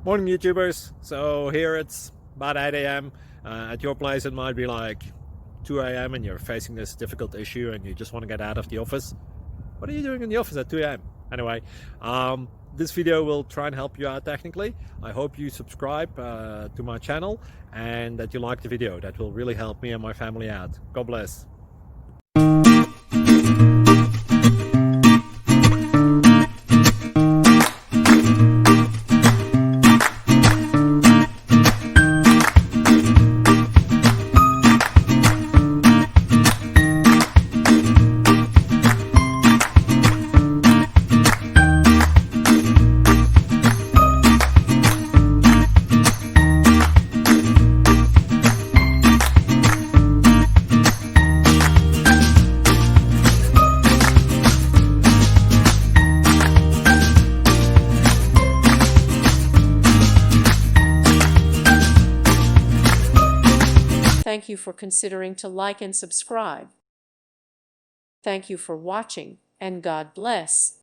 Morning YouTubers. So here it's about 8 a.m. At your place it might be like 2 a.m. and you're facing this difficult issue and you just want to get out of the office. What are you doing in the office at 2 a.m.? Anyway, this video will try and help you out technically. I hope you subscribe to my channel and that you like the video. That will really help me and my family out. God bless. Thank you for considering to like and subscribe. Thank you for watching, and God bless.